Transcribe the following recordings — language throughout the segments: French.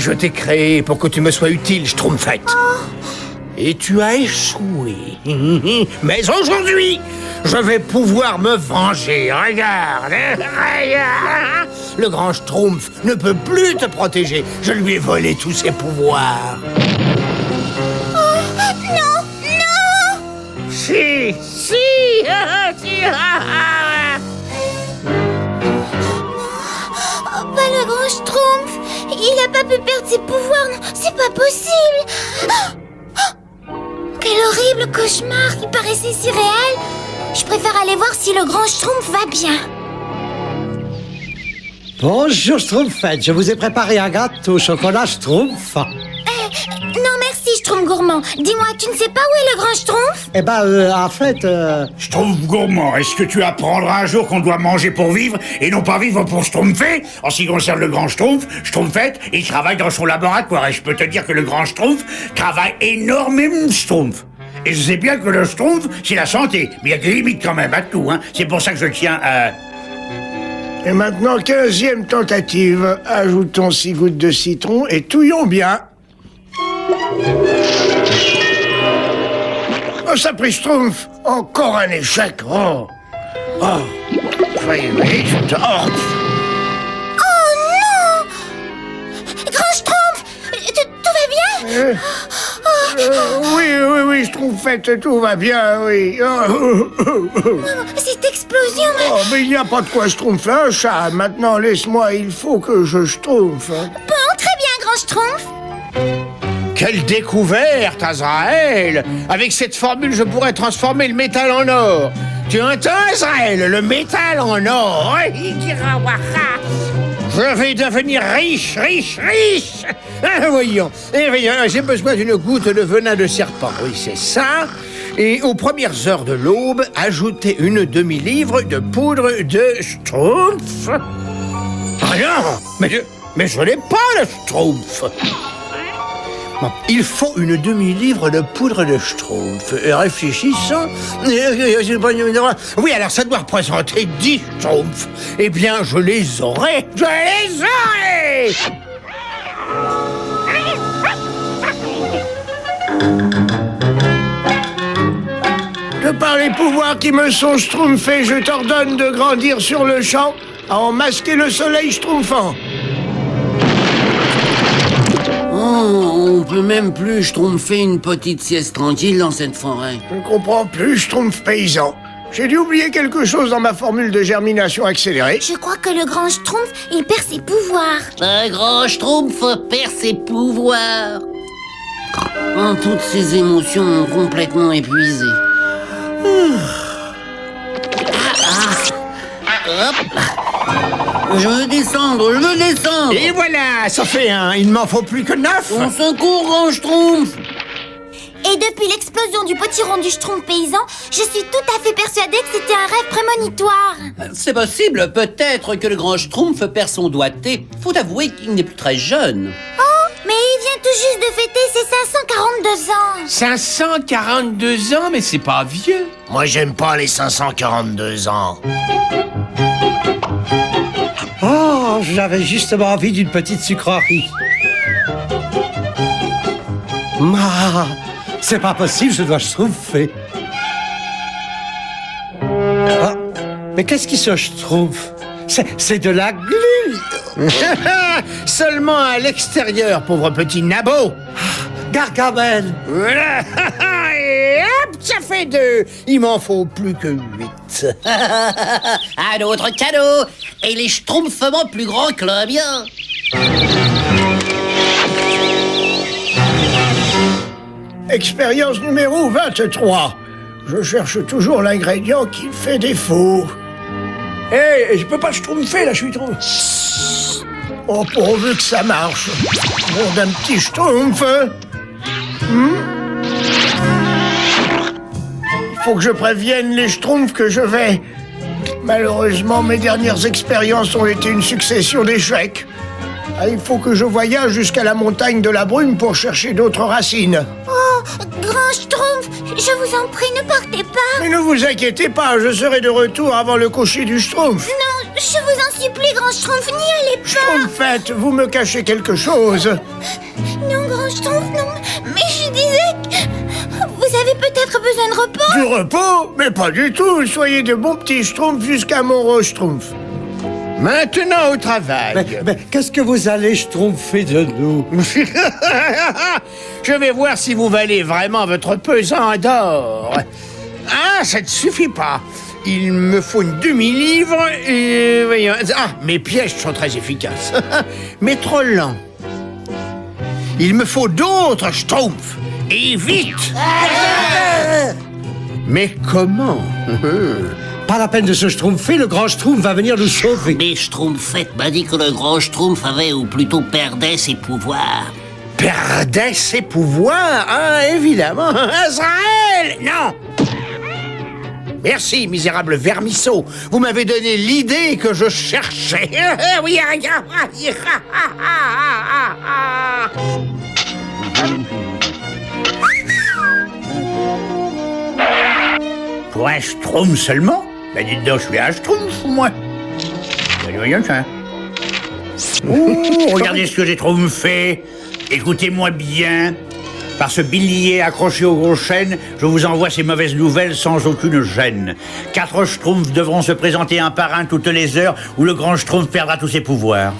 Je t'ai créé pour que tu me sois utile, Schtroumpfette. Et tu as échoué. Mais aujourd'hui, je vais pouvoir me venger. Regarde, regarde. Le grand Schtroumpf ne peut plus te protéger. Je lui ai volé tous ses pouvoirs. Non, non! Si, si, Oh, pas le grand Schtroumpf! Il a pas pu perdre ses pouvoirs, non, c'est pas possible! Quel horrible cauchemar, il paraissait si réel! Je préfère aller voir si le grand Schtroumpf va bien. Bonjour Schtroumpfette, je vous ai préparé un gâteau au chocolat Schtroumpf. Non merci Schtroumpf gourmand. Dis-moi, tu ne sais pas où est le grand Schtroumpf? Eh ben, en fait... Schtroumpf gourmand, est-ce que tu apprendras un jour qu'on doit manger pour vivre et non pas vivre pour schtroumpfer? En ce qui concerne le grand Schtroumpf, Schtroumpfette, il travaille dans son laboratoire et je peux te dire que le grand Schtroumpf travaille énormément de Schtroumpf. Et je sais bien que le Schtroumpf, c'est la santé, mais il y a des limites quand même à tout, hein. C'est pour ça que je tiens à... Et maintenant, 15e tentative. Ajoutons 6 gouttes de citron et touillons bien. Oh, ça pris Schtroumpf. Encore un échec. Oh. Oh. Oui, je te... Oh. Oh non! Grand Schtroumpf! Tout va bien? Oui, Schtroumpfette, tout va bien, oui. Cette explosion... Oh, mais il n'y a pas de quoi schtroumpfer un chat. Maintenant, laisse-moi, il faut que je schtroumpfe. Bon, très bien, grand Schtroumpf. Quelle découverte, Azraël! Avec cette formule, je pourrais transformer le métal en or. Tu entends, Azraël? Le métal en or. Je vais devenir riche. Voyons. J'ai besoin d'une goutte de venin de serpent. Oui, c'est ça. Et aux premières heures de l'aube, ajoutez une demi-livre de poudre de Schtroumpf. Ah non! Mais je n'ai pas le Schtroumpf. Bon, il faut une demi-livre de poudre de Schtroumpf. Réfléchissons. Oui, alors ça doit représenter 10 Schtroumpfs. Eh bien, je les aurai. De par les pouvoirs qui me sont schtroumpfés, je t'ordonne de grandir sur le champ à en masquer le soleil schtroumpfant. Oh, on peut même plus schtroumpfer une petite sieste tranquille dans cette forêt. Je ne comprends plus, schtroumpf paysan. J'ai dû oublier quelque chose dans ma formule de germination accélérée. Je crois que le grand Schtroumpf, il perd ses pouvoirs. Un grand schtroumpf perd ses pouvoirs. Oh, toutes ces émotions m'ont complètement épuisé. Hop. Je veux descendre. Et voilà, ça fait un. Il ne m'en faut plus que 9. On secours, grand Schtroumpf. Et depuis l'explosion du potiron du Schtroumpf paysan, je suis tout à fait persuadée que c'était un rêve prémonitoire. C'est possible, peut-être que le grand Schtroumpf perd son doigté. Faut avouer qu'il n'est plus très jeune. Oh, mais il vient tout juste de fêter ses 542 ans. 542 ans, mais c'est pas vieux. Moi, j'aime pas les 542 ans. Oh, j'avais justement envie d'une petite sucrerie. C'est pas possible, je dois schtroumpfer. Ah, mais qu'est-ce qui se schtroumpfe? C'est de la glu. Seulement à l'extérieur, pauvre petit nabot. Gargamel. Voilà. Et hop, ça fait 2. Il m'en faut plus que 8. Un autre cadeau. Et les schtroumpfements plus grands que le mien. Expérience numéro 23. Je cherche toujours l'ingrédient qui fait défaut. Hé, je peux pas schtroumpfer, là, je suis trop... Oh, pourvu que ça marche. Bon, d'un petit schtroumpf. Il faut que je prévienne les schtroumpfs que je vais. Malheureusement, mes dernières expériences ont été une succession d'échecs. Ah, il faut que je voyage jusqu'à la montagne de la brume pour chercher d'autres racines. Oh, grand Schtroumpf, je vous en prie, ne partez pas. Mais ne vous inquiétez pas, je serai de retour avant le coucher du schtroumpf. Non, Je vous en supplie, Grand Schtroumpf, n'y allez pas. Schtroumpfette, vous me cachez quelque chose. Non, Grand Schtroumpf, non. Mais je disais que... Vous avez peut-être besoin de repos. Du repos? Mais pas du tout. Soyez de bons petits Schtroumpfs jusqu'à mon rose Schtroumpf. Maintenant au travail. Mais qu'est-ce que vous allez schtroumpfer de nous? Je vais voir si vous valez vraiment votre pesant d'or. Ah, ça ne suffit pas. Il me faut une demi-livre et... voyons. Ah, mes pièges sont très efficaces. Mais trop lents. Il me faut d'autres schtroumpfs. Et vite. Mais comment? Pas la peine de se schtroumpfer, le grand schtroumpf va venir nous sauver. Mais Schtroumpfette m'a dit que le grand Schtroumpf avait, ou plutôt perdait, ses pouvoirs. Perdait ses pouvoirs? Ah, évidemment. Azraël! Non! Merci, misérable vermisseau. Vous m'avez donné l'idée que je cherchais. Oui, Pour un Schtroumpf seulement? Ben dites donc, je suis un Schtroumpf, moi. Voyons ça. Ouh, regardez ce que j'ai trouvé. Écoutez-moi bien. Par ce bilier accroché au gros chêne, je vous envoie ces mauvaises nouvelles sans aucune gêne. 4 Schtroumpfs devront se présenter un par un toutes les heures où le grand Schtroumpf perdra tous ses pouvoirs.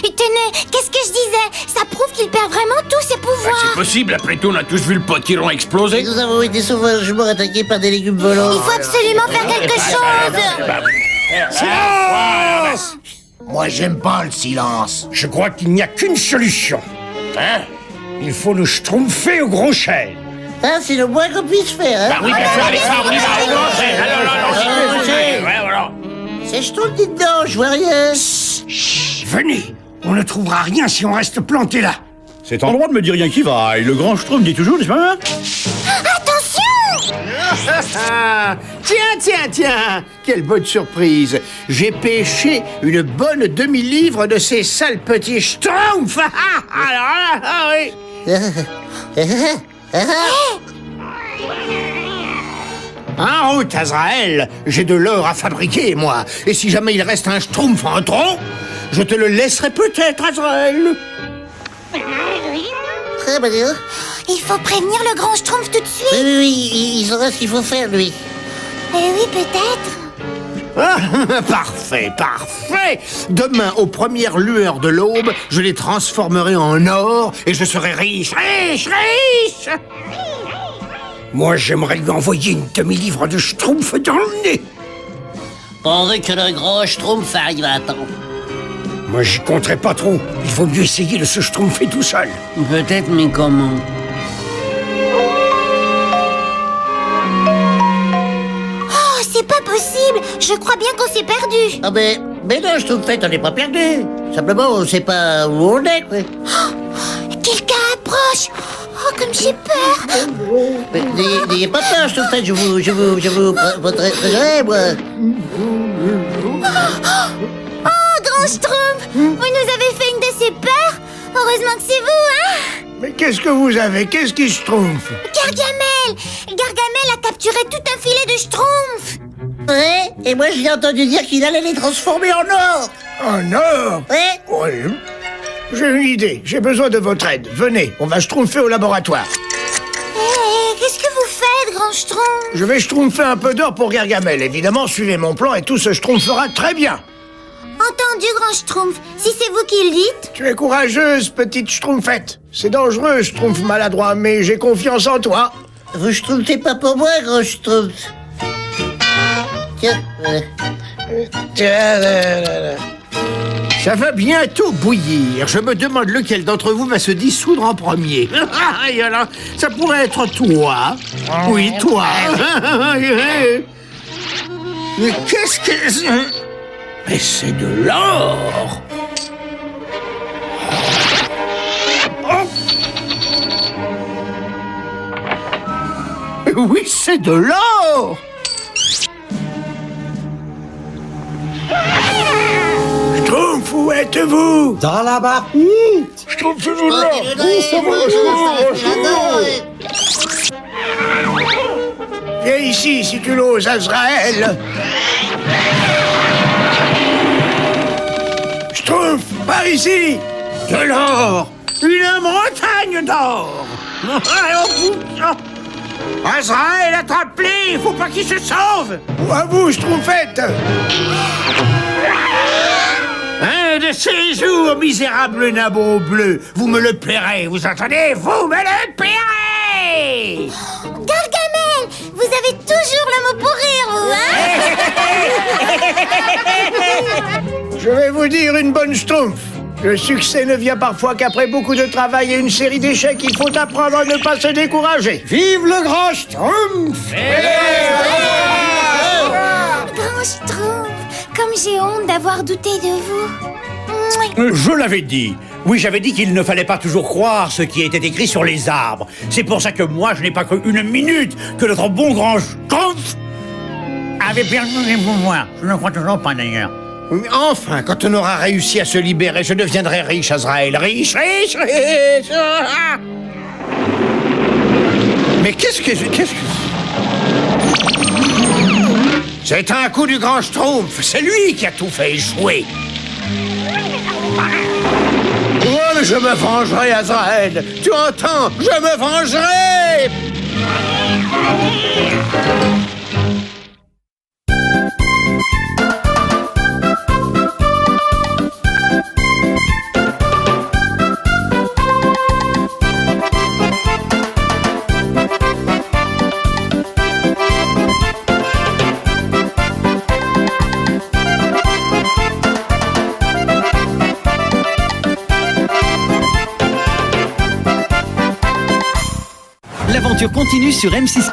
Tenez, qu'est-ce que je disais? Ça prouve qu'il perd vraiment tous ses pouvoirs. C'est possible, après tout, on a tous vu le potiron exploser. Nous avons été sauvagement attaqués par des légumes volants. Il faut absolument faire quelque chose. Silence! Moi, j'aime pas le silence. Je crois qu'il n'y a qu'une solution. Hein? Il faut nous schtroumpfer au gros chêne. Ah, c'est le moins qu'on puisse faire, hein? Oui, bien sûr, allez, ça, on y va, au grand chêne. Alors, C'est Schtroumpf, dites donc, je vois rien. venez, on ne trouvera rien si on reste planté là. C'est en droit de me dire rien qui va. Et le grand Schtroumpf dit toujours, n'est-ce pas? Attention! Tiens, quelle bonne surprise. J'ai pêché une bonne demi-livre de ces sales petits schtroumpfs. Alors là, oui. En route, Azraël. J'ai de l'or à fabriquer, moi. Et si jamais il reste un schtroumpf en trop, je te le laisserai peut-être, Azraël. Très bien. Il faut prévenir le Grand Schtroumpf tout de suite. Oui, il saura ce qu'il faut faire, lui. Oui, peut-être. Ah, parfait. Demain, aux premières lueurs de l'aube, je les transformerai en or et je serai riche. Moi, j'aimerais lui envoyer une demi-livre de schtroumpf dans le nez. Pourvu que le gros Schtroumpf arrive à temps. Moi, j'y compterais pas trop. Il vaut mieux essayer de se schtroumpfer tout seul. Peut-être, mais comment? Oh, c'est pas possible. Je crois bien qu'on s'est perdu. Ah mais non, Schtroumpfette, on n'est pas perdu. Simplement, on sait pas où on est, quoi. Quelqu'un approche. Oh, comme j'ai peur. Mais n'ayez pas peur, Schtroumpfette, je vous protégerai, moi. Oh, Grand Schtroumpf, vous nous avez fait une de ces peurs. Heureusement que c'est vous, hein? Mais qu'est-ce que vous avez? Qu'est-ce qui schtroumpf? Gargamel. Gargamel a capturé tout un filet de schtroumpfs. Ouais, et moi, j'ai entendu dire qu'il allait les transformer en or. En or? Ouais. Oui. J'ai une idée. J'ai besoin de votre aide. Venez, on va schtroumpfer au laboratoire. Qu'est-ce que vous faites, Grand Schtroumpf? Je vais schtroumpfer un peu d'or pour Gargamel. Évidemment, suivez mon plan et tout se schtroumpfera très bien. Entendu, Grand Schtroumpf. Si c'est vous qui le dites. Tu es courageuse, petite schtroumpfette. C'est dangereux, schtroumpf maladroit, mais j'ai confiance en toi. Vous Schtroumpfez pas pour moi, gros Schtroumpf. Tiens, voilà. Ça va bientôt bouillir. Je me demande lequel d'entre vous va se dissoudre en premier. Et alors, ça pourrait être toi. Oui, toi. Mais qu'est-ce que... Mais c'est de l'or. Oui, c'est de l'or. Schtroumpf, où êtes-vous? Dans la barque. Schtroumpf-vous là. Viens ici, si tu l'oses, Azraël. Schtroumpf, par ici! De l'or! Une montagne d'or! Azraël, attrape-les! Faut pas qu'il se sauve! Ou à vous, Schtroumpfette! Un de ces jours, misérable nabot bleu, vous me le paierez, vous entendez? Vous me le paierez! Gargamel, vous avez toujours le mot pour rire, vous, hein? Je vais vous dire une bonne Schtroumpf. Le succès ne vient parfois qu'après beaucoup de travail et une série d'échecs. Il faut apprendre à ne pas se décourager. Vive le grand Schtroumpf! Grand Schtroumpf, comme j'ai honte d'avoir douté de vous. Je l'avais dit. Oui, j'avais dit qu'il ne fallait pas toujours croire ce qui était écrit sur les arbres. C'est pour ça que moi, je n'ai pas cru une minute que notre bon grand Schtroumpf avait perdu les pouvoirs. Je ne crois toujours pas d'ailleurs. Enfin, quand on aura réussi à se libérer, je deviendrai riche, Azraël. Riche, riche, riche. Ah. Mais qu'est-ce que... C'est un coup du grand Schtroumpf. C'est lui qui a tout fait échouer. Oh, mais je me vengerai, Azraël. Tu entends? Je me vengerai. L'aventure continue sur M6.